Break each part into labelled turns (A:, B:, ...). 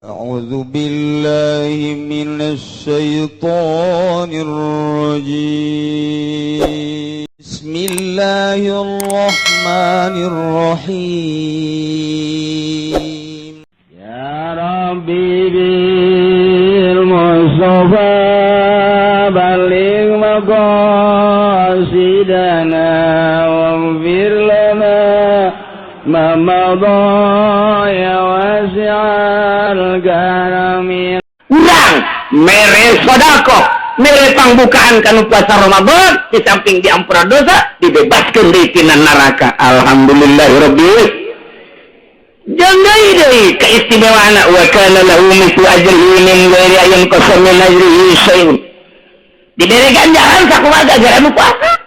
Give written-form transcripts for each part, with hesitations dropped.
A: أعوذ بالله من الشيطان الرجيم بسم الله الرحمن الرحيم يا ربي بالمصطفى بلغ مقاصدنا واغفر لنا ما مضى ya wasi'al karami urang mere sodako mere pangbukaan kanu puasa Ramadan di samping diampura dosa dibebaskan dari tina neraka. Alhamdulillahirabbil jangai deui keistimewaan wa kana lahu mithlu ajrihi min ghairi ayyin qasam min ajrihi syai'un diberi ganjaran sakumaha gara anu puasa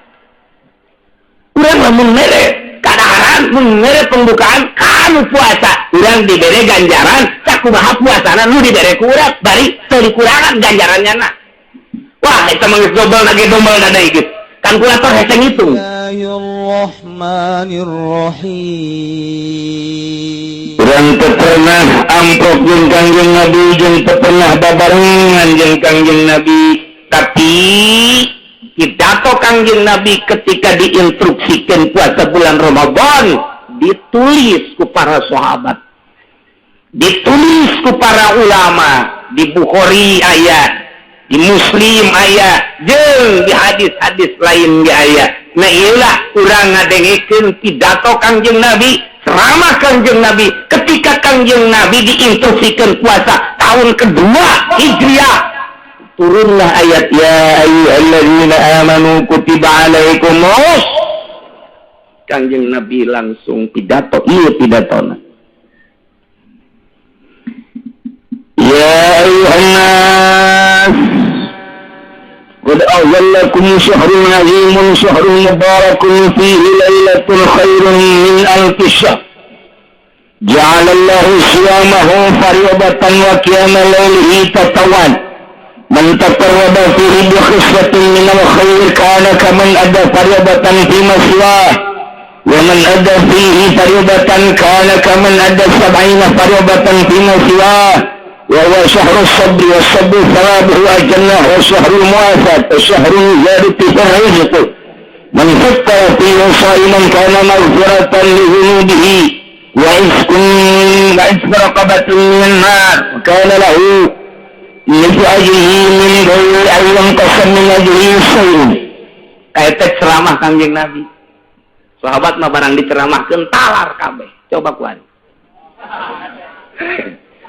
A: urang lamun mere kadaharan mun mere pembukaan kanu puasa urang diberi ganjaran sakumaha puasana nu diberi ku urang bari teu dikurangan ganjarannya na. Wah eta mah geus dobel lagi dobel da deui geus kalkulator hese ngitung. Bismillahirrahmanirrahim. Urang teu pernah amprok jeung Kangjeng Nabi jeung teu pernah babarengan jeung Kangjeng Nabi, tapi pidato Kangjeng Nabi ketika diinstruksikan puasa bulan Ramadan ditulis ku para sahabat, ditulis ku para ulama, di Bukhari aya, di Muslim aya, jeung di hadis-hadis lain ge aya. Nah ieulah urang ngadengkeun pidato Kangjeng Nabi, ceramah Kangjeng Nabi ketika Kangjeng Nabi diinstruksikan puasa tahun kedua Hijriah. Turunlah ayat ya ayyuhalladzina amanu kutiba alaikumus. Kangjeng Nabi langsung pidato, iya pidatona. Ya ayyuhannas qad awwallakum syahrun azimun syahrun mubarakun fihi lailatul khairun min alfi syahr. Ja'alallahu siyamahu fardatan wa qiyama lailihi tatawan. Man taqarraba fihi bi khisyatin min al-khair kana kaman adda fardatan fi maswah wa man adda fihi fardatan kana kaman adda sab'ina fardatan fi maswah wa huwa shahru as-sabri was-sabru thawabuhu al-jannah wa shahru al-mu'afat wa shahru ziyadati rizq man fattara fihi sha'iman kana maghfiratan li dhunubihi wa isqun raqabatun min an-nar wa kana lahu itu ajrihi min ghairi ayyin qasam min ajrihi syai'un. Kaita ceramah Kangjeng Nabi. Sahabat mah barang diceramahkeun talar kabeh. Coba kuan.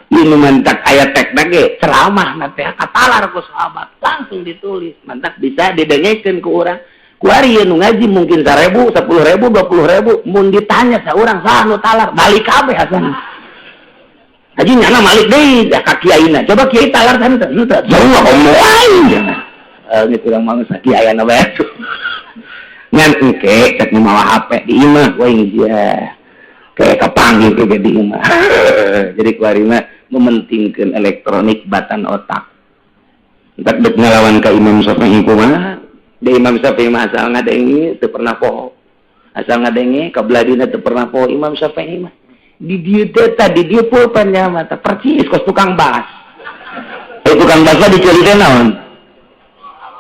A: Ini mantak ayat tekna ge ceramah na teh katalar ku sahabat. Langsung ditulis. Mantak bisa didengekeun ku urang. Ku ari nu ngaji mungkin 1.000, 10.000, 20.000 mun ditanya saurang saha nu talar balik kabeh asana. Haji nyana malik deui da ka kiaina. Coba kiai talar kan teu teu. Jauh moal. Ini kurang mangsa kiaiana bae. Ngan engke tek mawa HP di imah we dia. Kayak kapanggih ke di imah. Jadi kuarina mementingkeun elektronik batan otak. Entak dek ngalawan ka Imam Syafi'i kumaha? Da Imam Syafi'i mah asal ngadengi teu pernah poho. Asal ngadengi kabladina teu pernah poho Imam Syafi'i mah. Di dia data di dia pulpennya mata percis kos tukang bas. Tukang bas lah dicuri naon?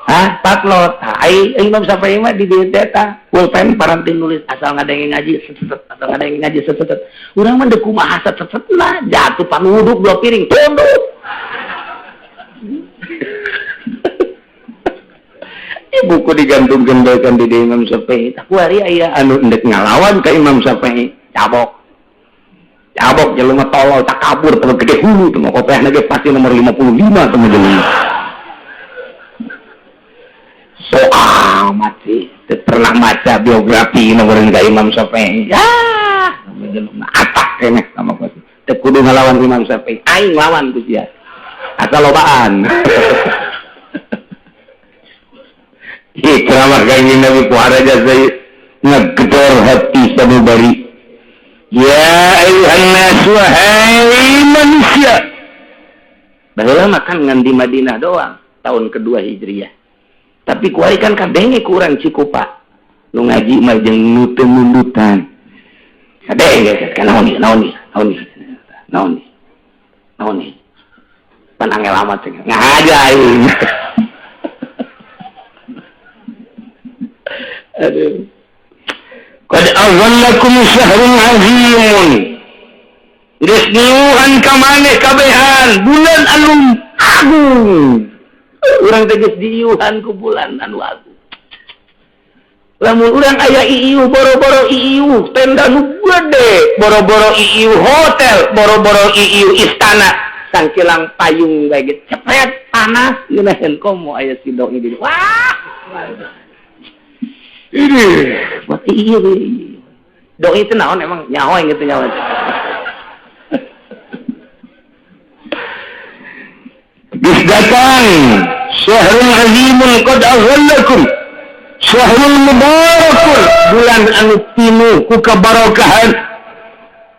A: Hah? Patlot. Ai Imam Syafi'i mah di dia data pulpen parantin nulis asal ngadenge ngaji seset asal ngadenge ngaji seset. Urang mah deuk kumaha seset lah jatuh panuduk 2 piring tunduk. Buku digantungkeun baekan di Imam Syafi'i. Tak kuari aya anu endek ngalawan ka Imam Syafi'i. Cabok jelema tolol tak kabur temen gede hulu temen kopiahna ge pasti nomor 55 temen jelema. Soal mati teu pernah maca biografi nomor ka Imam Syafi'i. Ya, temen jelema atak keneh sama ku. Teu kudu ngalawan Imam Syafi'i. Aing lawan ku sia. Asal lobaan. Ceramah Kangjeng Nabi puara aja saya ngegedor hati sanubari. Ya ayuhan nas wahai manusia. Baheula makan ngan di Madinah doang tahun kedua Hijriah. Tapi kuari kan kadenge kurang Cikupa. Nu ngaji mah jeung nu teu mundutan. Kadenge kan naon. Oh nih, panangnya lama sih, ngajain. Aduh. Qad azallakum syahrun azimun. Geus niuhan ka maneh kabehan bulan anu agung. Urang teh geus diiuhan ku bulan anu agung. Lamun urang aya iiuh boro-boro iiuh tenda nu gede, boro-boro iiuh hotel, boro-boro iiuh istana, sangkilang payung bae ge cepet panas ngeunaheun komo aya si doi di. Wah. Ini buat iiuh. Doi itu naon emang nyaho gitu nyaho. Bis datang syahrul azimun qad azallakum syahrul mubarakun bulan anu pinuh ku kabarokahan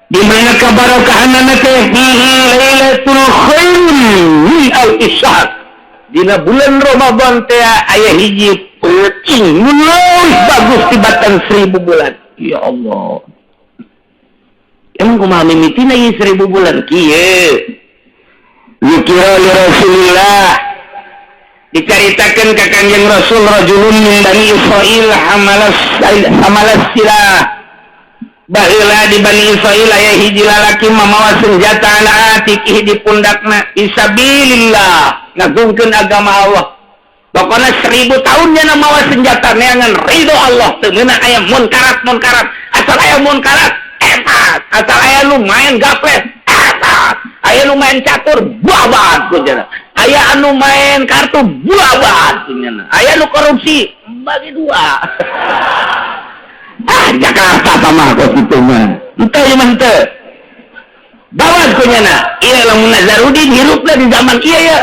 A: di mana kabarokahan teh lailatul khairin min al-isyahr dina bulan Ramadan teh aya hiji peuting mulai bagus tibatan 1000 bulan. Ya Allah, emang kumaha mimitina ieu 1000 bulan kieu. Zikra li Rasulillah diceritakan ke Kanjeng Rasul rajulun min Bani Israil hamalas silah baheula di Bani Israil aya hiji lalaki mamawa senjata ala atikih di pundakna fisabilillah ngagungkeun agama Allah. Pokona 1000 tahun nya mawa senjata neangan ridho Allah teu meunang aya munkarat asal aya munkarat eta asal aya lumayan gaples aya anu main catur buabat kunjana aya anu main kartu buabat kunjana aya anu korupsi bagi dua. Jakarta sama kok kitu mah henteu ieu mah henteu bawat kunjana ieu lamun Nazarudin hirupna di zaman ieu ya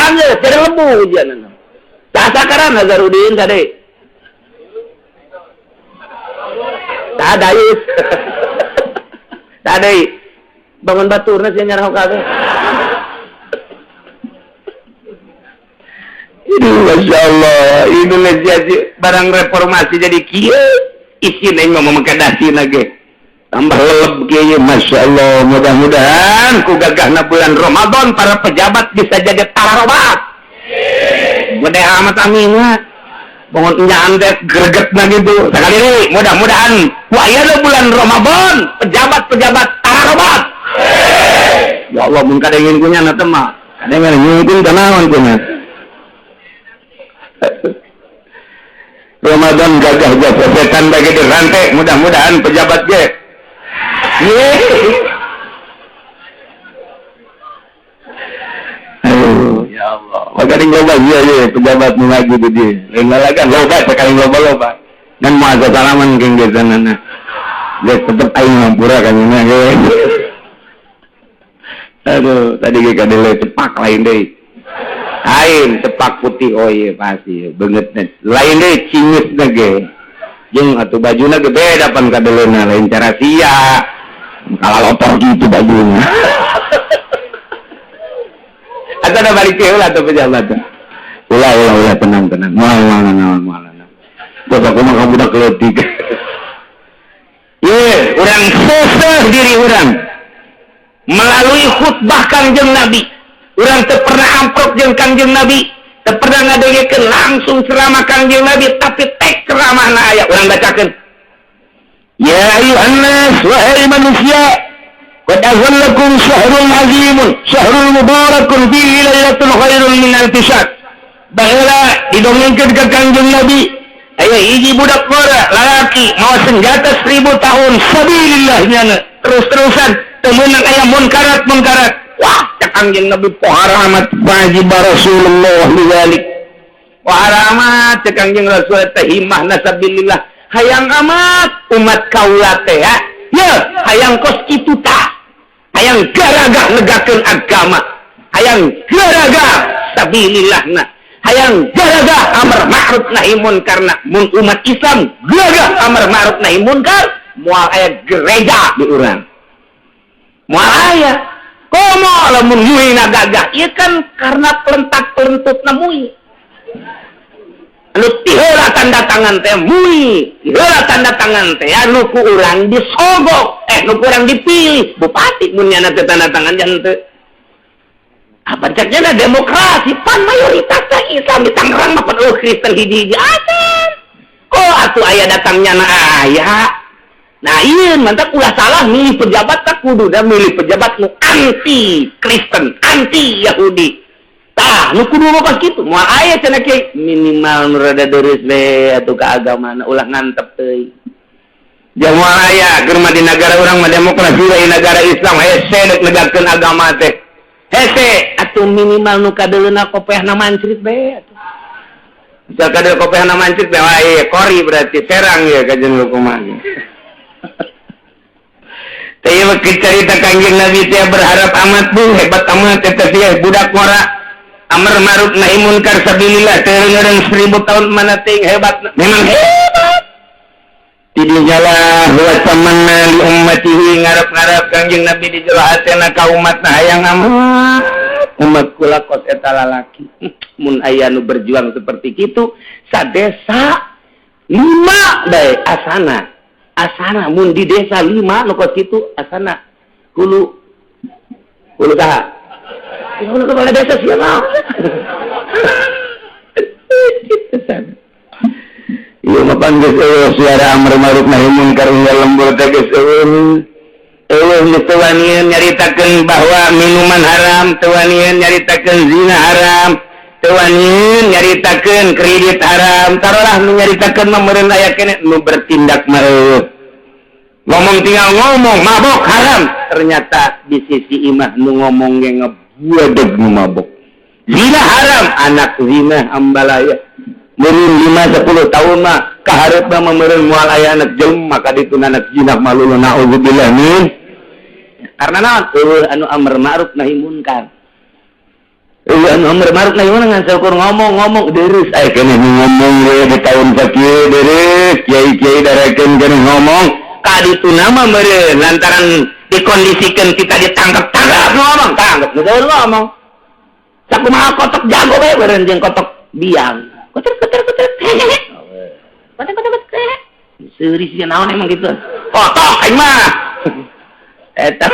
A: anggeus tere lembu kunjana sasakaran Nazarudin tadi tadayus tadai bangun baturna sih nyarah kabeh. Ini Masya Allah, Indonesia barang reformasi jadi kieu isina mah memengkedasina ge. Tambah leleb ge Masya Allah, mudah-mudahan ku gagahna bulan Ramadan para pejabat bisa jadi tararobat. Gede amat amin ya. Bangun nyaan teh gregetna gitu. Sekali deui mudah-mudahan ku aya bulan Ramadan pejabat-pejabat tararobat. Ya Allah mun kadengin kunya na teh mah kadengin nyungkun tanawan kunya Ramadan gagah jasa setan bagi dirantai mudah-mudahan pejabat ge ya Allah makanya loba iya pejabat nu lagi di dieu lain lalagan loba sekali loba dan moal salaman geng gesanana ge tetep aing ngampura kan nya ge. Aduh, tadi ge kadele cepak lain deui. Lain cepak putih oh iya pasti beungeutna. Lain deui cingeusna ge. Jeung atuh bajuna ge beda pan kadelena lain cara sia. Kalalotor gitu bajunya. Atuh da balik heula atuh pejabat. Ulah tenang. Moal. Bapak kumaha budak leutik. Ye, urang seseh diri urang. Melalui khutbah Kanjeng Nabi urang teu pernah amprok jeung Kanjeng Nabi teu pernah ngadengekeun langsung ceramah Kanjeng Nabi tapi tek ceramahna aya urang bacakeun ya ayuhan nas wahai manusia qad azallakum syahrul azimun syahrul mubarakun fihi lailatul khairun min alfi syahr baheula didongengkeun ka Kanjeng Nabi aya hiji budak gora lalaki mawa senjata 1000 tahun sabilillah nyana terus-terusan temenang ayah munkarat wah Kanjeng Nabi poharamat wajib Rasulullah liwalik poharamat Kanjeng Rasul tahimah nasabilillah hayang amat umat kaula teh ya hayang kos kitu tah hayang garaga negakeun agama hayang garaga sabilillahna hayang garaga amar ma'ruf nahi munkarna mun umat Islam garaga amar ma'ruf nahi munkar moal aya gereja di urang moal aya komo lamun muih gagah ieu kan karena pelentak-pelentutna muih anu tiheula tanda tangan teh muih tiheula tanda tangan teh anu ku urang disogok nu ku urang dipilih bupati mun nyana teh tanda tangan jan teu ceknya demokrasi pan mayoritasnya Islam di Tangerang mah penuh Kristen hiji-hiji acan kok atuh aya datangnya na aya nah iya mantap ulah salah milih pejabat tak kudu dan milih pejabat nu anti Kristen anti Yahudi tah nu kudu mah kitu moal aya cenah kieu minimal nu rada deres we atuh ka agamana ulah ngantep teuing jeung moal aya keur mah di negara urang mah demokrasi we negara Islam hese negakeun agama teh hese atuh minimal nu kadeuleuna kopehna mancrit bae atuh misal kadeuleuna kopehna mancrit bae wah ieu kori berarti serang ya ka jeung hukuman teh mah cerita Kangjeng Nabi teh berharap amat bu hebat amat eta teh budak mora amar ma'ruf nahi munkar sabilillah teureung 1000 tahun mana ting hebat memang hebat tidinya lah wa tamanna li ummatihi ngarep-ngarep Kangjeng Nabi di jero hatena ka umatna hayang amat umat kula kos eta lalaki mun aya nu berjuang seperti kitu sadesa 5 bae asana mun di desa 5 nu kos kitu asana hulu saha hulu kepala desa siapa iya mapan geus suara amar ma'ruf nahi munkar unggal lembur teh geus eueuh teuanieun nyaritakeun bahwa minuman haram teuanieun nyaritakeun zina haram teuanieun nyaritakeun kredit haram taruhlah nu nyaritakeun mah meureun aya keneh nu bertindak mah ngomong tinggal ngomong mabok haram ternyata di sisi imah nu ngomong ge ngebuadeg nu mabok zina haram anak zina ambalaya meureun 5-10 tahun mah kaharep mah meureun moal aya anak jelema ka ditu anak zina malulu naudzubillah min karena naon eueuh anu amar ma'ruf nahi munkar eueuh anu amar ma'ruf nahi munkar ngan saukur ngomong deres aya keneh ngomong we di taun sakieu deres kiai-kiai darekeun keneh ngomong ka ditu nama meureun lantaran dikondisikan kita ditangkap ngomong tangkap geus ngomong sakumaha kotok jago we meureun jeung kotok biang kotor seuri sih naon emang gitu kotok aing mah eta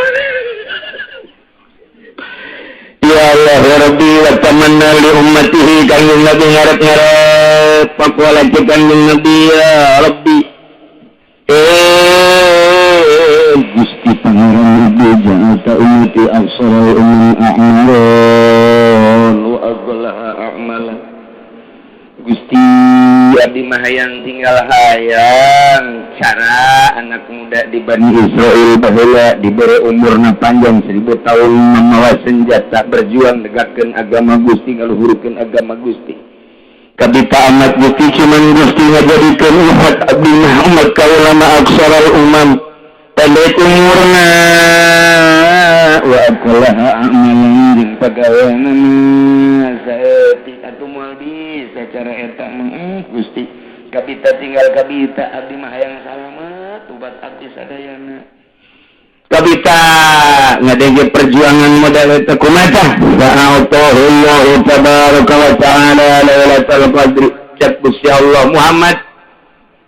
A: ya Allah ya Rabbi wa tamanna li ummatihi Kangjeng Nabi ngarep-ngarep pakuala Kangjeng Nabi ya Rabbi Gusti Pangeran Nabi ja'ata ummati absara umman a'malan wa aghlaha a'malan Gusti abdi mah hayang tinggal hayang cara anak muda di Bani Israel baheula dibere umurna panjang 1000 tahun memawa senjata berjuang negakeun agama Gusti ngaluhurkeun agama Gusti kabita amat Gusti cuman Gusti ngajadikeun umat abdi mah umat kaula mah aksarul umam pendek umurna wa aqlaha amalan jeung pagaweana saeutik atuh moal bisa cara eta mah Gusti kabita tinggal kabita abdi mah hayang salamet tobat abdi sadayana kabita ngadenge perjuangan modal eta kumaha sa'allahu tabaraka wa ta'ala lailatul qadri cek Gusti Allah Muhammad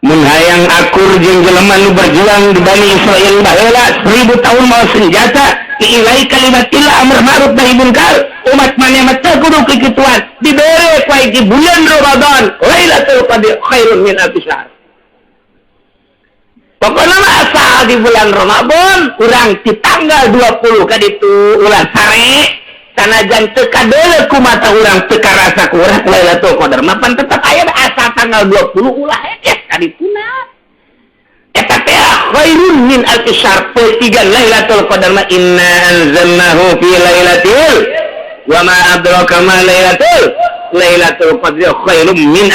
A: mun hayang akur jeung jelema nu berjuang di Bani Israil baheula 1000 tahun mau senjata diilai kalimatillah amar ma'ruf nahi munkar umat maneh mah teu kudu kikituan dibere ku di bulan Ramadan Lailatul Qadar khairun min alfi syahr pokona mah asal di bulan Ramadan urang di tanggal 20 ka ditu ulah sare sanajan teu kadeuleu ku mata urang teu karasa ku urang Lailatul Qadar mah pan tetep aya asal tanggal 20 ulah ekes ka dituna eta teh khairun min alfi syahr tiga Lailatul Qadar ma inna anzalnahu fi lailatil wa ma adraka ma lailatul qadri khairun min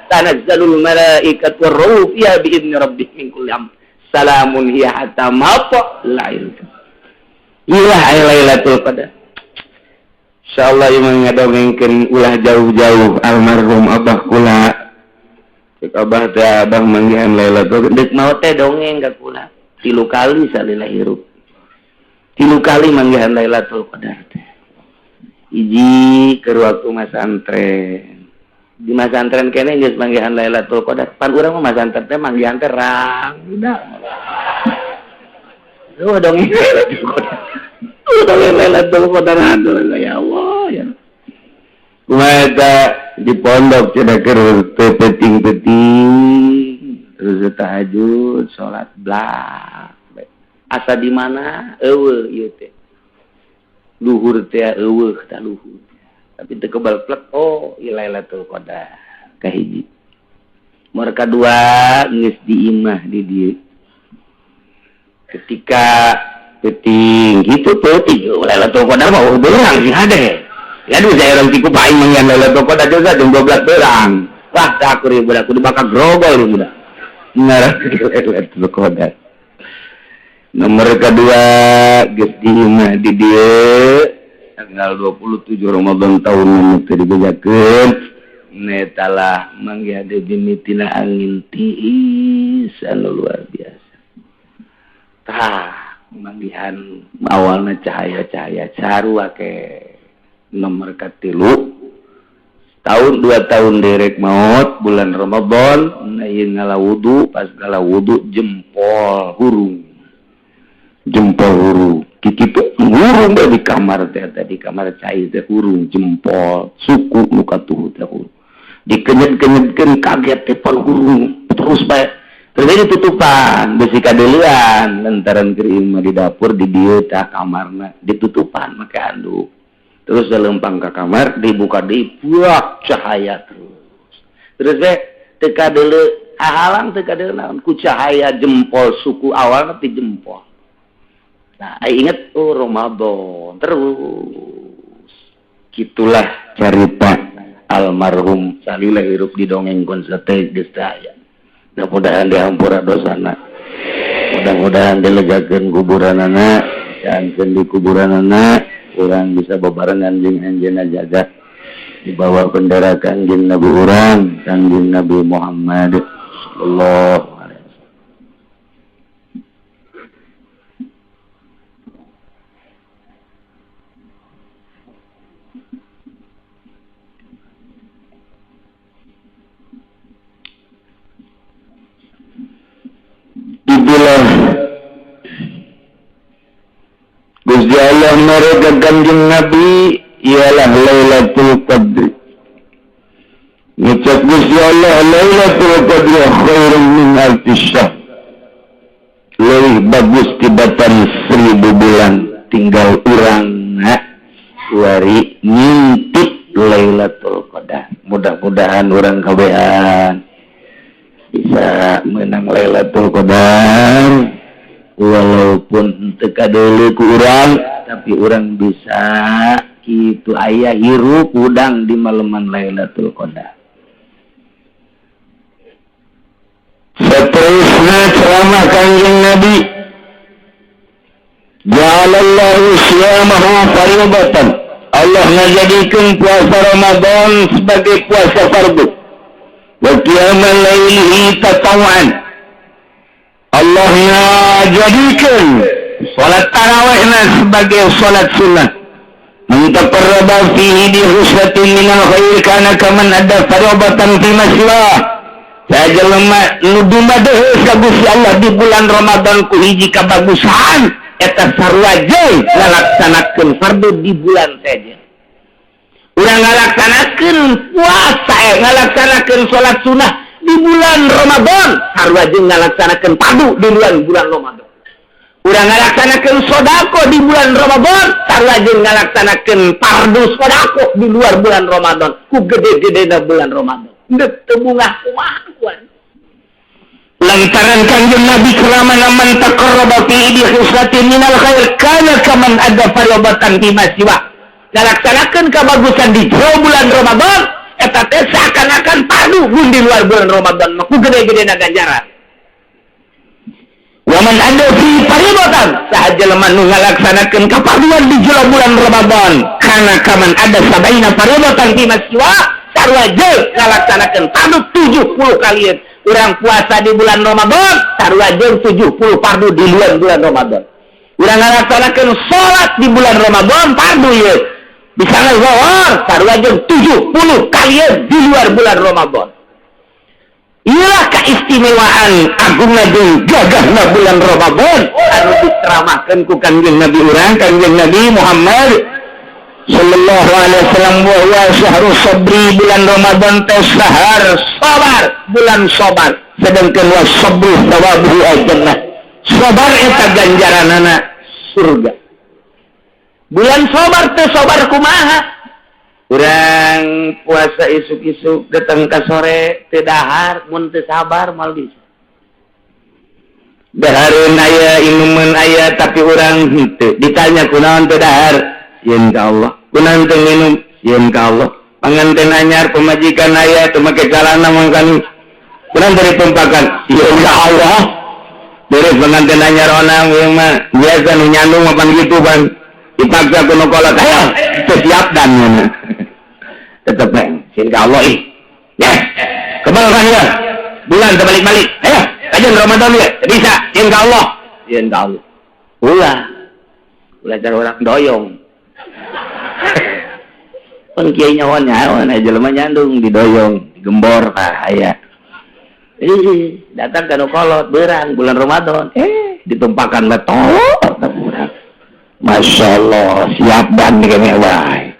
A: tanazzalul malaikatu war-ruhu fiha bi idzni rabbihim min kulli amr salamun hiya hatta matla'il ilah lailatul qadar insyaallah ieu ngadongengkeun ulah jauh-jauh almarhum abah kula cek abah teh abah manggihan lailatul qadar deuk maot teh dongeng ka kula 3 kali salila hirup 3 kali manggihan lailatul qadar teh hiji keur waktu masantren di masantren kene geus manggihan Lailatul Qadar pan urang mah masantren teh manggihan teh rang budak dong Lailatul Qadar aduh ya Allah kumaha di pondok cenah keur teu penting-penting terus tahajud salat blak asa di mana eueuh ieu teh luhur teh eueuh tah luhur tapi teu kebal plek oh ieu Lailatul Qadar kahiji nomor kadua geus diimah di dieu ketika penting gitu penting Lailatul Qadar mah beurang sih hade ya aduh saya orang tiku paling mengian Lailatul Qadar juga jam 12 berang wah tak aku budak kudu bakal grogol nih budak ngarang Lailatul Qadar nomor kedua geus diimah di dieu tanggal 27 Ramadan tahun nu teu dibejakeun netalah mangga de dimitina angin tiis anu luar biasa tah manggihan awalna cahaya-cahaya sarua ke nomor katilu tahun 2 tahun derek maut bulan Ramadan ieu ngala wudu pas ngala wudu jempol hurung kikitu hurung di kamar teh di kamar cai teh hurung jempol suku nu katuh teh hurung dikenyet-kenyetkeun kaget teh pon hurung terus bae terjadi tutupan besi kadeulean lantaran keur di dapur di dieu tah kamarna ditutupan make handuk terus lempang ke kamar dibuka deui buak cahaya terus teu kadeuleu halang teu kadeuleu naon ku cahaya jempol suku awalna ti jempol. Nah, ingat Ramadan terus. Gitulah cerita almarhum salila hirup di dongengkeun sateuy geus daya. Mudah-mudahan dihampura dosana. Mudah-mudahan dilegakeun kuburanana, janten di kuburanana urang bisa bebarengan jeung anjeunna jagat di bawah bendera Kangjeng Nabi urang, Kangjeng Nabi Muhammad sallallahu itulah Gusti Allah mereka Kanjeng Nabi ialah Lailatul Qadar. Ngucap Gusti Allah Lailatul Qadar khairun min alfi syahr. Lebih bagus tibatan 1000 bulan tinggal urang wari ngintip Lailatul Qadar. Mudah-mudahan urang kabehan bisa menang Lailatul Qadar walaupun teu kadeuleu ku urang tapi urang bisa kitu aya hirup udang di maleman Lailatul Qadar. Seterusnya ceramah Kanjeng Nabi ja'alallahu syiyamahu fardatan. Allah ngajadikeun puasa Ramadan sebagai puasa fardu. Wa qiyamal laili tatawwan. Allah ngajadikeun salat tarawihna sebagai salat sunnah. Man taqarraba fihi bi husnatin minal khair kana kaman adda fardatan fi masjid. Sajelema nu dumadeus ka Gusti Allah di bulan Ramadan ku hiji kabagusan eta sarua jeung ngalaksanakeun fardu di bulan saja. Urang ngalaksanakeun puasa ngalaksanakeun salat sunah di bulan Ramadan sarua jeung ngalaksanakeun fardu di bulan Ramadan. Urang ngalaksanakeun sedekah di bulan Ramadan sarua jeung ngalaksanakeun fardu sedekah di luar bulan Ramadan ku gede-gedena bulan Ramadan. Ndek teu bungah kumaha lantaran Kanjeng Nabi keramana man taqarraba fi bi khuslatin minal khair kana kaman ada farobatan fi masjiwa ngalaksanakeun kabagusan di bulan Ramadan eta teh seakan-akan padu mun di luar bulan Ramadan mah ku gede-gedena ganjaran. Wa man ada fi farobatan sahaja lemah nu ngalaksanakeun kapaduan di bulan Ramadan kana kaman ada sabaina farobatan fi masjiwa sarua jeung ngalaksanakeun padu 70 kalian. Urang puasa di bulan Ramadan sarua jeung 70 fardu di luar bulan Ramadan. Urang ngalaksanakeun salat di bulan Ramadan fardu ye. Bisa zuhur sarua jeung 70 kalian di luar bulan Ramadan. Inilah keistimewaan agungna jeung gagahna bulan Ramadan anu diceramahkeun ku Kanjeng Nabi urang Kanjeng Nabi Muhammad sallallahu
B: sallallahu alaihi wasallam bahwa syahrul sabri bulan Ramadan teh sahar sabar, bulan sabar. Sedangkan wa sabru thawabuhu al-jannah. Sabar eta ganjaranana surga. Bulan sabar teh sabar kumaha? Urang puasa isuk-isuk datang ka sore teu dahar mun teu sabar mal bisa. Dahareun aya inuman aya tapi urang henteu. Ditanya kunaon teu dahar? Yen ka Allah. Kunaon teu minum? Yen ka Allah. Panganten anyar pemajikan aya teu make calana mangkan. Kunaon teu ditumpakan? Yen ka Allah. Beres panganten anyar onang ieu mah biasa nu nyandung mapan kitu ban. Dipaksa kuno kolot ayo teu siap dan nya. Tetep yen ka Allah ih. Ya. Kebal kan ya? Bulan terbalik-balik. Ayo kajian Ramadan ya, bisa, yen ka Allah. Yen ka Allah. Ulah cara orang doyong. Pun kiai nyawan nyawan aja jelema nyandung didoyong, digembor aya. Datang ka nu kolot beurang bulan Ramadan. Ditumpakan betul urang. Masyaallah, siap dan kene wae.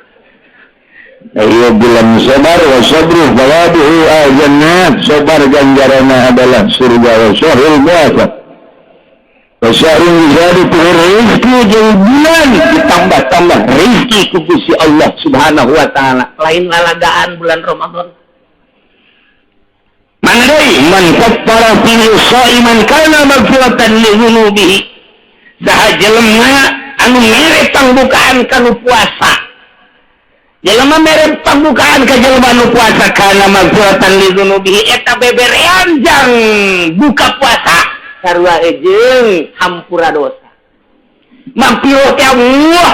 B: Ayo bulan sabar wa sabru bawaduhu al-jannat. Sabar ganjarannya adalah surga wa syahrul puasa. Wa syahrul jadi rezeki jeung bulan ditambah-tambah rezeki ku Gusti Allah Subhanahu wa taala. Lain lalagaan bulan Ramadan. Mana deui man kaffara fihi shaiman kana maghfiratan li dzunubihi. Saha jelema anu mere pangbukaan kanu puasa. Jelema mere pambukaan ka jelema nu puasa kana maghfiratan li dzunubihi eta beberean jang buka puasa sarua jeung hampura dosa. Mampiro teh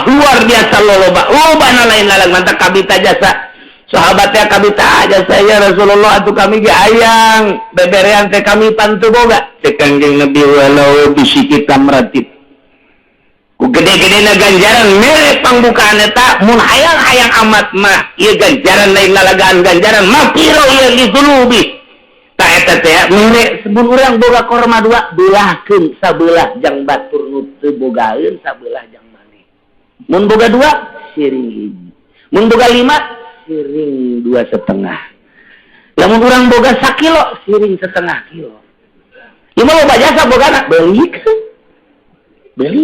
B: luar biasa lolobana lain lalang mantap kabita jasa. Sahabatnya kabita jasa ya Rasulullah atuh kami ge hayang beberean teh kami pantu boga. Teh Kangjeng Nabi walau bisikit tamratib. Ku gede-gedena ganjaran mere pangbukaan eta mun hayang-hayang amat mah ieu ganjaran lain lalagaan ganjaran mapiro ieu dizulubi ta eta teh mere sebun urang boga korma dua belahkeun sabelah jang batur nu teu bogaeun sabelah jang maneh mun boga dua siring hiji mun boga 5 siring 2,5 lamun urang boga 1 kilo siring 1/2 kilo ieu mah loba jasa bogana beli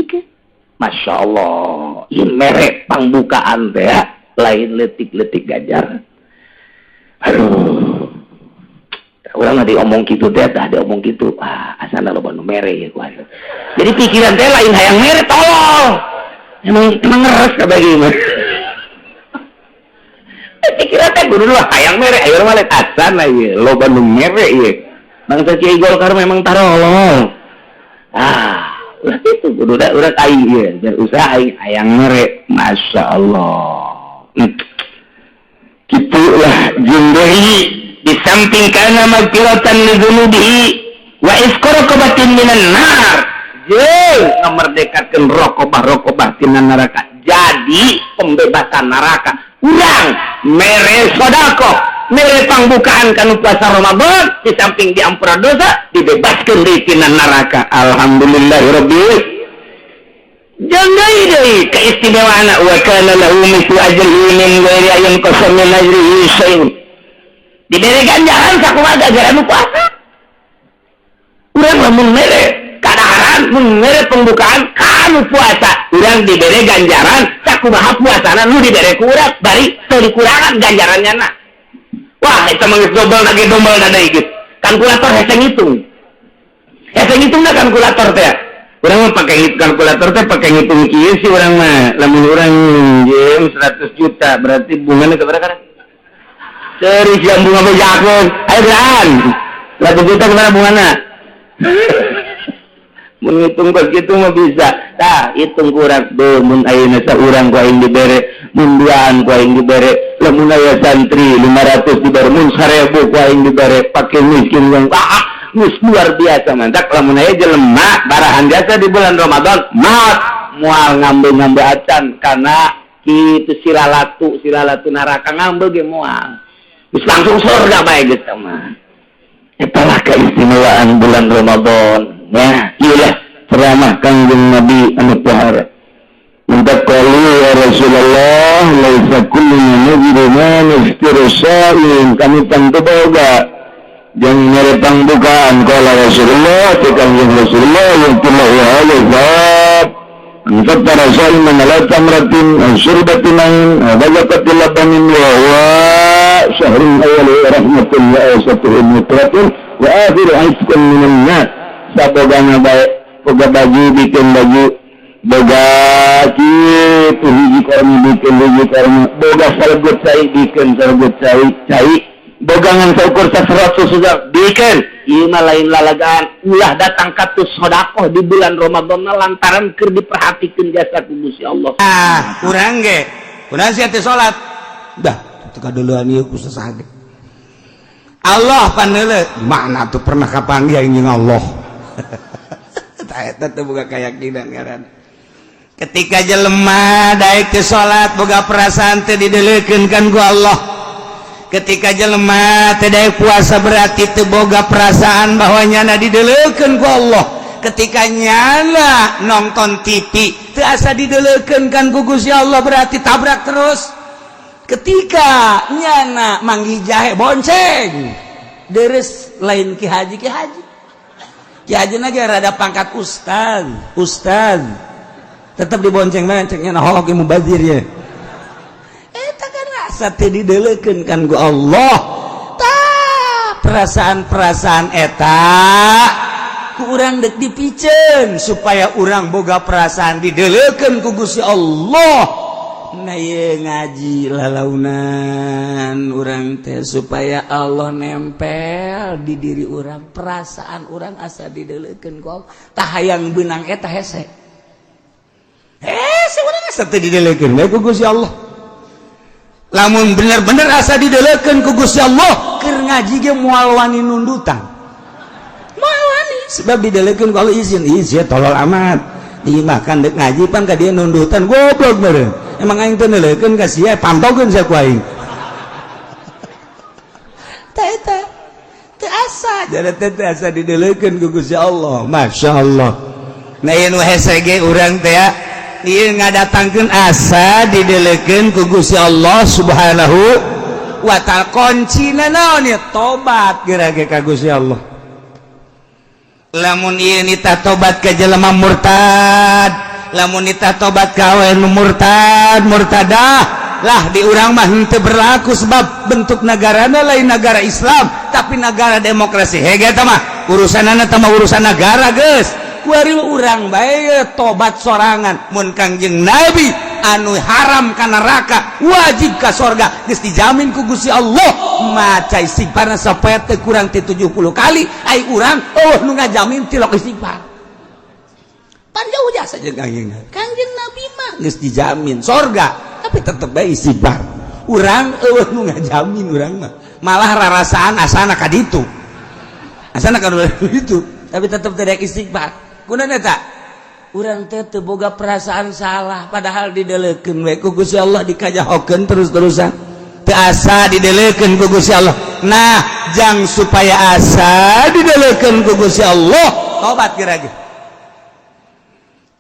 B: ke Masya Allah, ini merek pangbukaan teh lain letik-letik gajar. Aduh, orang nggak diomong gitu teh, dah diomong gitu, asana lo banu merek ya kuasa. Jadi pikiran teh lain hayang merek tolong, emang ngeres kabagi mah. Pikiran teh kudu lah hayang merek, ayo malah asana ya, lo banu merek ya. Bangsa Kiai Golkar memang tarolong. Udah itu udah aing ya dan usaha aing hayang mere Masya Allah gitulah jumlahi di samping kana magfiratan li dzunubihi wa isqaraqabatin minan nar jeung ngamerdekakeun rokobah tina neraka jadi pembebasan neraka urang mere sedekah mere pangbukaan kanu puasa Ramadan di samping diampura dosa dibebaskeun deui tina neraka alhamdulillahirabbil jangai deui keistimewaana wa kana lahu mithlu ajrihi min ghairi ayyin qasam min ajrihi syai'un dibere ganjaran sakumaha gara-gara nu puasa urang lamun mere kadaharan mun mere pembukaan kanu puasa urang dibere ganjaran sakumaha puasana nu dibere ku urang bari teu dikurangan ganjarannya na. Wah, itu mengis dobel lagi dobel ada ikut. Kalkulator hese ngitung na kalkulator teh. Urang mah pakai kalkulator teh pakai ngitung kieu sih urang mah. Lamun urang minjem 100 juta berarti bunganya keberapa? Seri siang bunga bejakeun. Ayo beraan. 100 juta keberapa bungana? Mun ngitung kok kitu mah bisa. Tah, hitung kurang deuh mun ayeuna saurang ku aing dibere, mun duaan ku aing dibere, lamun aya santri 500 dibere, mun 1000 ku aing dibere, pake miskin yang geus luar biasa mantak lamun aya jelema barahan jasa di bulan Ramadan, maaf moal ngambe-ngambe acan kana kitu silalatu neraka ngambe ge moal. Geus langsung surga bae geus mah. Itulah keistimewaan bulan Ramadan. Ya, iyalah ceramah Kangjeng Nabi anu pahara. Qalu ya Rasulullah laisa kullu nabiyina naftirsain kami tentu boga yang nyerepang bukaan qala Rasulullah tekan Rasulullah yang telah wahab angkat para sa'i manala tamratin surbatin wajakatil labanin wa syahrun awal rahmatullah satuhun mutratin wa akhir aiskan minan nas saboga baik boga baju bikin baju boga kitu hiji korma bikin hiji korma boga sargut cai bikin sargut cai boga ngan saukur saseratus sudah bikin ieu mah lain lalagaan ulah datang katus sedekah di bulan Ramadan lantaran keur diperhatikeun jasa ku Gusti Allah.
C: Urang ge urang sia teh salat dah teu kaduluan ieu ku sasage Allah paneule mana tuh pernah kapanggih anjing Allah tah eta teh boga keyakinan ngaran. Ketika jelema daek ke salat boga perasaan teu dideulekeun kan ku Allah. Ketika jelema teu daek puasa berarti teu boga perasaan bahwa nyana dideulekeun ku Allah. Ketika nyana nonton TV teu asa dideulekeun kan ku Gusti Allah berarti tabrak terus. Ketika nyana manggih jahe bonceng deres lain ki haji ki haji na ge rada pangkat ustaz tetap dibonceng banget ceknya nah holok yang mubazir ya eta kan rasa teu dideulekeun kan ku Allah tah perasaan-perasaan eta ku urang dek dipiceun supaya urang boga perasaan dideulekeun ku Gusti Allah nah ye ngaji lalaunan urang teh supaya Allah nempel di diri urang perasaan urang asa dideulekeun ku Allah tah hayang beunang eta hese sebenarnya asa teu dideulekeun we ku Gusti Allah. Lamun bener-bener asa dideulekeun ku Gusti Allah, keur ngaji ge moal wani nundutan. Moal wani sebab dideulekeun ku Allah izin tolol amat. Ieu mah kan deuk ngaji pan ka dieu nundutan goblok meureun. Emang aing teu neulekeun ka sia pantogeun sia ku aing. Tah eta teu asa, jadi teu asa dideulekeun ku Gusti Allah. Masyaallah. Nah ieu nu hese ge urang teh ya ieu ngadatangkeun asa dideulekeun ku Gusti Allah Subhanahu wa ta'ala. Kuncina naon ya tobat geura ge ka Gusti Allah. Lamun ieu nita tobat ka jelema murtad, lamun nita tobat ka awewe nu murtadah lah di urang mah henteu berlaku sebab bentuk negarana lain negara Islam tapi negara demokrasi. Hege eta mah urusanana teh mah urusan negara geus. Kuari urang bae tobat sorangan mun Kangjeng Nabi anu haram ka neraka wajib ka surga geus dijamin ku Gusti Allah maca istighfarna sapoe teh kurang ti 70 kali ai urang nu ngajamin tilok istighfar pan jauh jasa jeung Kangjeng Nabi mah geus dijamin surga tapi tetep bae istighfar urang nu ngajamin urang mah malah rarasaan asana ka ditu asana ka ditu tapi tetep teu daek istighfar. Kunaon eta? Urang teh teu boga perasaan salah padahal dideulekeun we ku Gusti Allah dikajahokeun terus-terusan. Teu asa dideulekeun ku Gusti Allah. Nah, jang supaya asa dideulekeun ku Gusti Allah, tobat geura ge.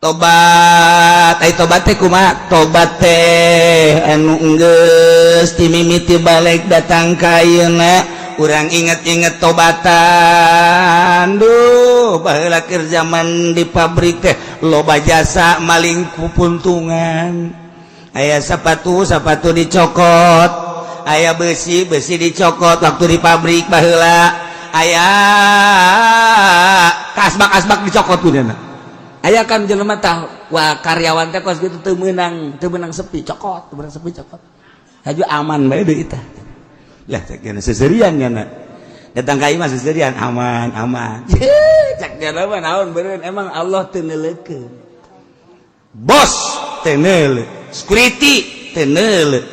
C: Tobat, ai tobat teh kumaha? Tobat teh anu geus timimiti balik datang ka ayeuna. Urang inget-inget tobatan duh baheula keur zaman di pabrik teh loba jasa maling pupuntungan aya sepatu dicokot aya besi dicokot waktu di pabrik baheula aya kasbak dicokot kunaon aya kan jelema tah wah karyawan teh kos kitu teu meunang sepi cokot haju aman bae deui tah lah caknya seserian nyana datang ka imah seserian aman cak nyana mah naon beureun emang Allah teu neulekeun bos teu neuleuk security teu neuleuk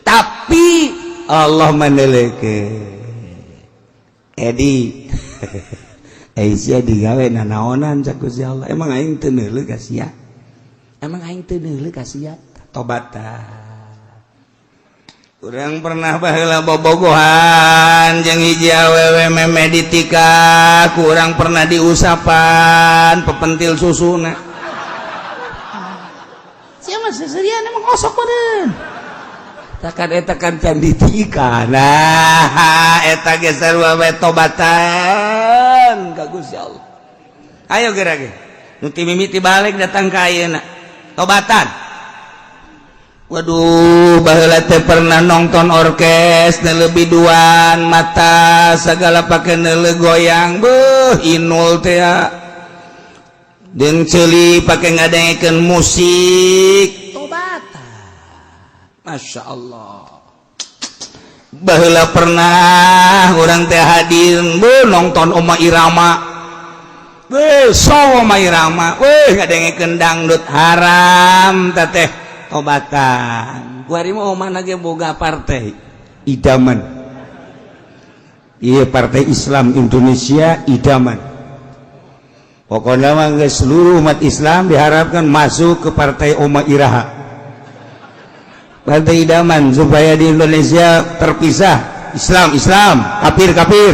C: tapi Allah meneulekeun Edi sia digawe nanaonan cak Gusti Allah emang aing teu neuleuk ka sia tobatan. Urang pernah baheula bobogohan jeung hiji awewe meme ditika, kurang pernah diusapan pepentil susuna. seserian emang kosok meureun. Takan eta kan can ditika. Nah, eta ge sarua we tobatan ka Gusti Allah. Ayo geura ge. Nu ti mimiti balik datang ka ayeuna. Tobatan. Waduh, baheula teh pernah nonton orkes nelebiduan mata segala pake nelegoyang. Beuh, inul teh ya. Jeung ceuli pake ngadengekeun musik. Tobatan. Masya Allah. Baheula pernah orang teh hadir nonton Oma Irama. Oma Irama. Ngadengekeun dangdut haram teh tobatan. Kuari mah omana ge boga partai idaman. Iya Partai Islam Indonesia idaman. Pokoknya mah seluruh umat Islam diharapkan masuk ke Partai Oma Iraha. Partai idaman supaya di Indonesia terpisah Islam kafir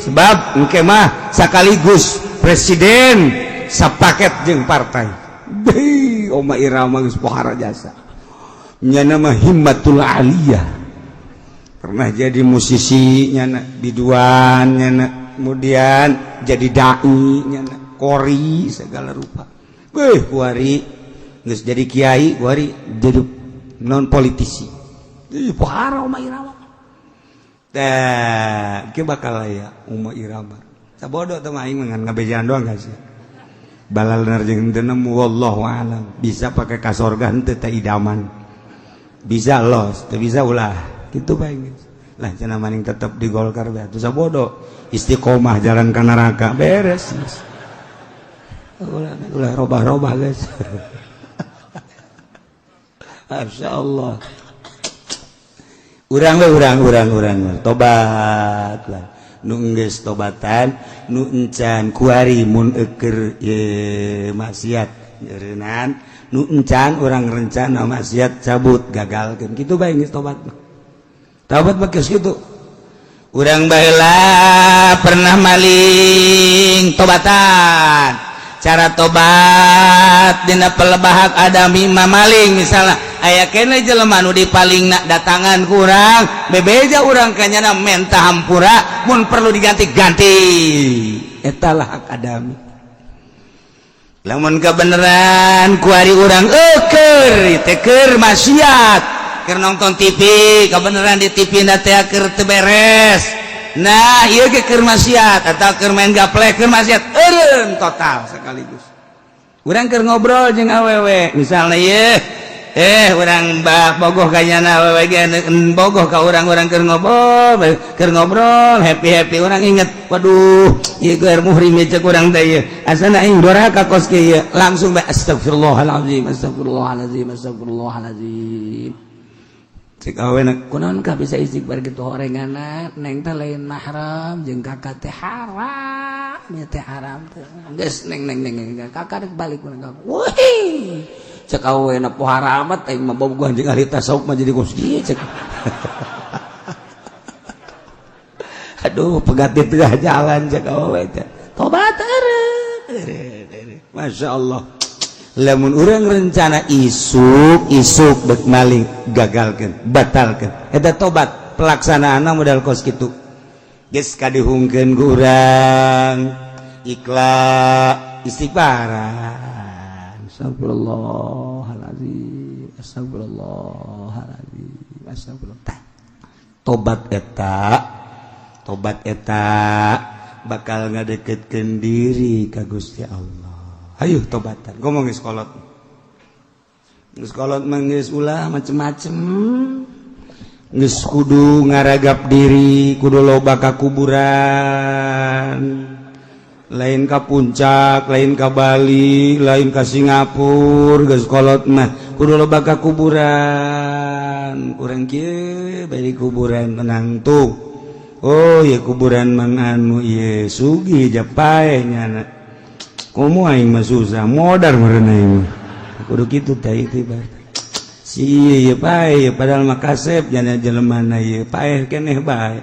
C: sebab engke mah sekaligus presiden sapaket jeung partai. Oma Irama geus pohara jasa nya nama Himmatul Aliyah, pernah jadi musisi nyana biduan nyana, kemudian jadi dai nyana, kori segala rupa. Kuari geus jadi kiai, kuari jadi non politisi. Pohara Oma Irama. Tah, ke bakal aya Oma Irama. Sabodo teh mah aing ngan ngabejaan doang guys. Balalna jeung teu nemu wallahu alam. Bisa pakai ka sorga henteu teh idaman. Bisa los, teu bisa ulah. Kitu bae guys. Lah cenah maning tetep di Golkar bae atuh sabodo. Istiqomah jalan ka neraka beres. Ulah robah-robah guys. Masya Allah. Urang tobat lah. Nu geus tobatan, nu encan kuari mun eukeur maksiat nyeureunana, nu encan urang rencana maksiat cabut gagalkeun. Kitu bae geus tobat. Tobat mah geus kitu. Urang baheula pernah maling tobatan. Cara tobat dina pelebahak adami mamaling misalnya aya kene jelema nu dipalingna datangan kurang bebeja urang kanyana menta hampura mun perlu diganti-ganti eta lah hak adami. Lamun kabeneran kuari urang keur teh keur maksiat keur nonton TV kabeneran di TV na teh keur teu beres. Nah, ieu ge keur maksiat atawa keur main gaplek keur maksiat eureun total sekaligus. Urang keur ngobrol jeung awewe, misalna ieu urang bogoh ka nyana awewe ge bogoh ka urang-urang keur ngobrol, happy urang inget, waduh, ieu keur muhrim cek urang teh ieu. Asana aing doraka kos ke ieu, langsung bae astagfirullahalazim. Cek awena kunaon ka bisa istighfar kitu horengana neng teh lain mahram jeung kakak teh haram nya teh haram teh geus neng kakak rek balik urang wih cek awena pohara amat aing mah bobogoh jeung ahli tasawuf mah jadi kos ieu cek aduh pegat di tengah jalan cek awe teh tobat eureun Masya Allah. Lamun urang rencana isuk bek maling gagalkeun batalkeun eta tobat pelaksanaanna modal kos kitu geus kadihungkeun ku urang ikhlas istighfaran astagfirullahalazim tobat eta bakal ngadeketkeun diri ka Gusti Allah. Ayo tobatan, ngomong geus kolot mah geus ulah macem-macem, geus kudu ngaragap diri, kudu loba ka kuburan, lain ka puncak, lain ka Bali, lain ka Singapura, geus kolot mah kudu loba ka kuburan. Urang kieu bari kuburan menang tuh, oh ya kuburan mang anu ieu sugih japae nyana. Komo aing mah susah modar meureun aing kudu kitu teh itibar si ieu pae padahal mah kasep nya jelemana ieu pae keneh bae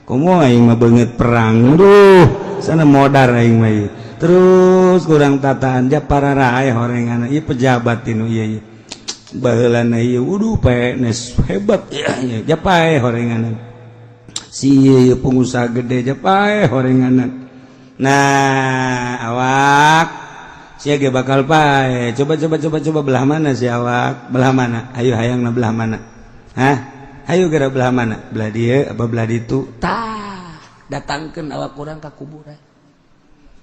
C: komo aing mah beungeut perang duh sana modar aing mah ieu terus kurang tataan ja pararae horengana ieu pejabat tinu ieu baheulana ieu wudu PNS hebat ya pae horenganan si pengusaha gede ja pae horenganan. Nah awak sia ge bakal pae coba belah mana si awak belah mana ayo hayangna belah mana hah ayo gara belah mana belah dieu apa belah ditu tah datangkeun awak urang ka kuburan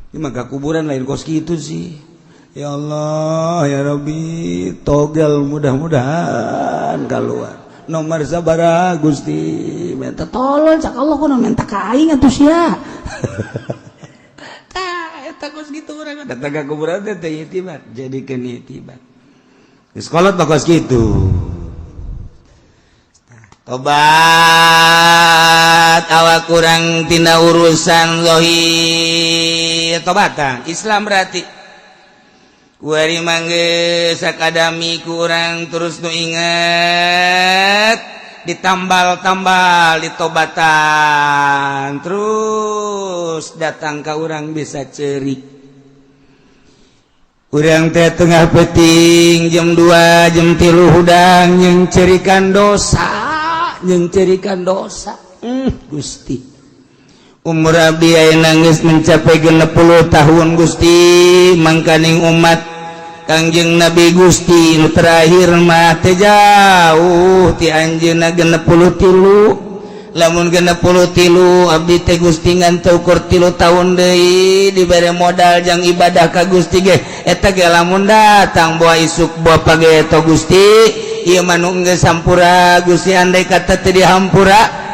C: ieu mah ka kuburan lain kos kitu sih. Ya Allah ya Rabbi togel mudah-mudahan keluar nomor sabaraha Gusti minta tolong cak Allah kudu minta ka aing atuh sia tah eta kos kitu urang datang ka kuburan teh itibar jadikeun itibar geus kolot bakos kitu. Tobat awak kurang tina urusan zahir tobatan Islam berarti kuari mangge sakadami kurang terus nu inget ditambal-tambal ditobatan terus datang ka urang bisa cerik urang teh tengah peting jam 2 jam 3 hudang yang cerikan dosa Gusti umur abdi ayeuna geus mencapai 60 tahun Gusti mangkaning umat Kangjeng Nabi Gusti nu terakhir mah teh jauh ti anjeunna 63 lamun 63 abdi teh Gusti ngan teu ukur 3 tahun deui dibere modal jang ibadah ka Gusti ge eta ge lamun datang boa isuk boa page eta Gusti ieu mah nu geus sampura Gusti andai kata teu dihampura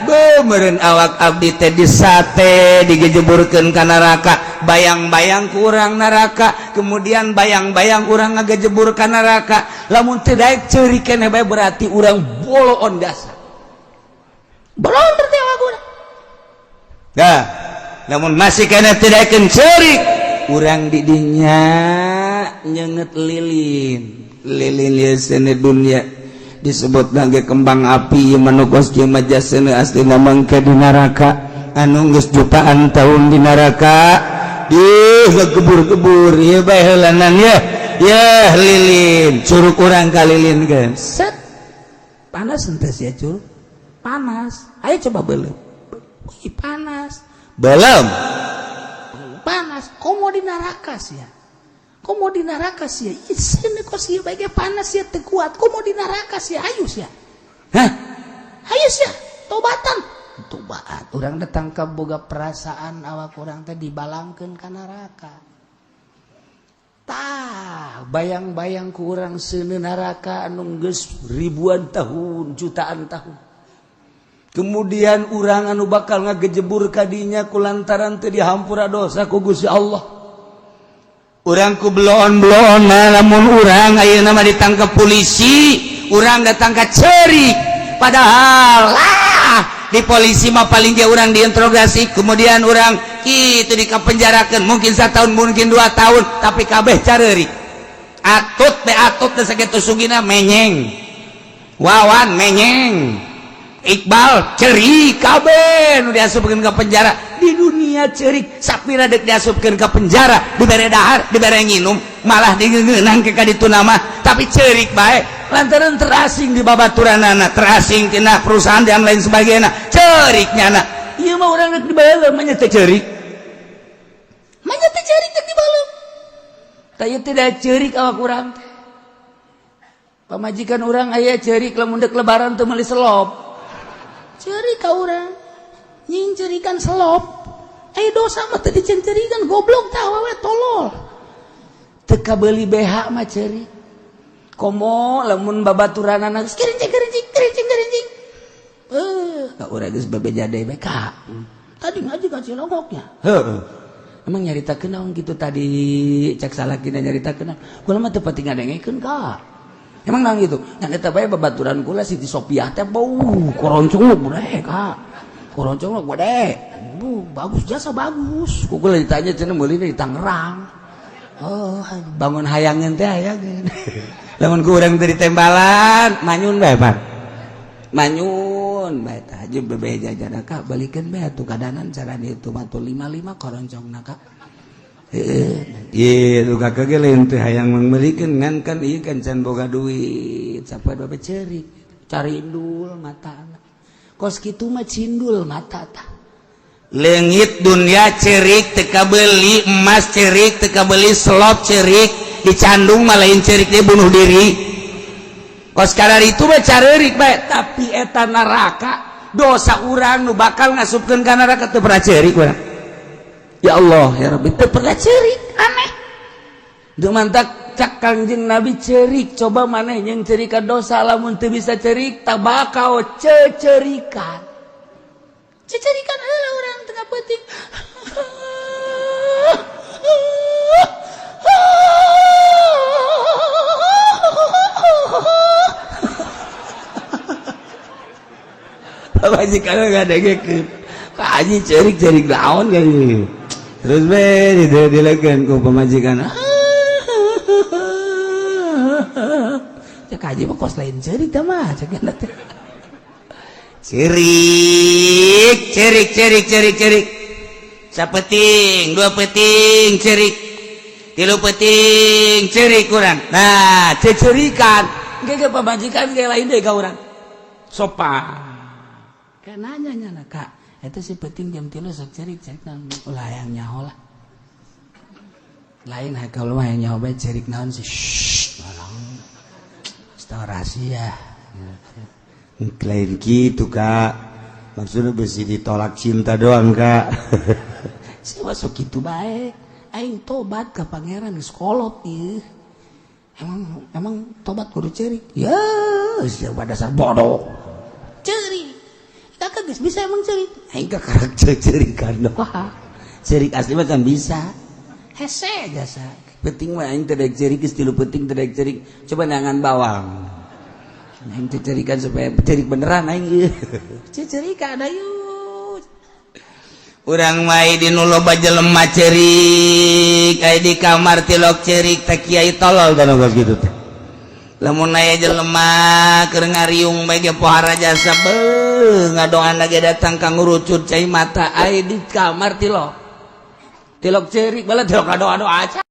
C: meureun awak abdi teh disate digejeburkeun ka neraka bayang-bayang ku urang neraka kemudian bayang-bayang urang ngagejebur ka neraka lamun teu daek ceurik keneh bae berarti urang boloon dasar boloon teh awak urang dah lamun masih keneh teu daekeun ceurik urang di dinya nyeungeut lilin ieu sene dunya disebut nage kembang api manukos kieu mah jasana aslina mangke di neraka anu geus jutaan tahun di neraka gebur-gebur ieu bae heulanan ya lilin curug urang ka lilin geus set panas henteu sia curug panas ayo coba beuleum panas beuleum panas komo di neraka sia komo di neraka sia isine kos ieu bae panas sia teu kuat komo di neraka sia ayo sia hah ayo sia tobatan tobat urang datang ka boga perasaan awak urang teh dibalangkeun ka neraka tah bayang-bayang ku urang seuneu neraka anu geus ribuan tahun jutaan tahun kemudian urang anu bakal ngagejebur ka dinya kulantaran teu dihampura dosa ku Gusti Allah urang ku belon-belon lamun urang ayeuna mah ditangkap polisi urang datang ka ceurik padahal di polisi mah paling dia urang diinterogasi kemudian urang kitu dikapenjarakeun mungkin 1 tahun mungkin 2 tahun tapi kabeh careurik atut teh sakitu sugina menyeng wawan menyeng Iqbal ceurik kabeh nu diasupkeun ka penjara di dunia ceurik sapira deuk diasupkeun ka penjara dibere dahar dibere nginum malah digeungeunang ke ka ditu nama tapi ceurik bae lantaran terasing di babaturanana terasing tina perusahaan dan lain sebagainya ceuriknyana ieu mah urang rek dibaleum mah nya teh ceurik teh dibaleum tah ieu teh da ceurik awak urang teh pamajikan urang aya ceurik lamun deuk lebaran teu meuli selop ceurik ka urang nying ceurikan selop dosa mah teu diceurikan goblok tah awewe tolol teu kabeuli BH mah ceurik komo lamun babaturanana geus kerincing ka urang geus babejade bae ka tadi ngaji ka Cilongoknya heueuh emang nyaritakeun naon kitu tadi cek salakina nyaritakeun kula mah teu pati ngadengekeun ka emang nang gitu yang eta bae babaturan kula Siti Sopiah teh bau koroncong gede ka koroncong gede bagus jasa bagus ku kula ditanya cenah meuli di Tangerang oh bangun hayangeun teh hayangeun lamun ku urang teh ditembalan manyun bae Pak manyun bae tah jeung bebe jajan ka balikeun bae atuh kadanan cara ditu mah 55 koroncongna ka iya lu kakak lain teh hayang memberikan kan iya kan can boga duit siapa babe cerik carindul mata kos kitu mah cindul mata tah leungit dunia cerik teka beli emas cerik teka beli slot cerik dicandung mah lain cerik dia bunuh diri kos kadar itu mah carerik bae tapi eta neraka dosa urang nu bakal ngasupkeun ka neraka teu pernah cerik urang ya Allah ya Rabbi teu pernah cerik aneh deuk mantak cak Kangjeng Nabi cerik coba maneh yang cerika dosa lamun teu bisa cerik tak bakal cecerikan adalah orang tengah penting majikan nggak ada gitu Kak Haji cerik naon kayak gitu terus dilakukan ku pemajikan Kak Haji mah kos lain cerik dah mah cerik sapeting 2 peting cerik 3 peting cerik kurang nah cecerikan gak pemajikan kayak lain deh kau orang sopan kayak nanya kak itu si penting jam 3 sok cerik nang ulah yang nyaho lah lain kalau mah yang nyaho bae cerik naon sih malang setengah rahasia lain gitu kak maksudnya besi ditolak cinta doang kak sih masuk gitu baik aing tobat ke pangeran sekolot ieu emang tobat kudu cerik ya siapa dasar bodoh cerik kakak geus bisa emang cerik aing kakak cerik kan cerik asli mah kan bisa hese jasa penting mah aing teu daek cerik geus 3 penting teu daek cerik coba nangan bawang aing teu cerikan supaya cerik beneran aing cerikan ayo urang mai di nu loba jelema cerik aya di kamar tilok cerik teh kiai tolol dan geus kitu teh lamun aya jelema keur ngariung bae ge pohara jasa ngadoan lagi datang ka ngurucut cai mata aya di kamar tilok cerik bala tilok ado aja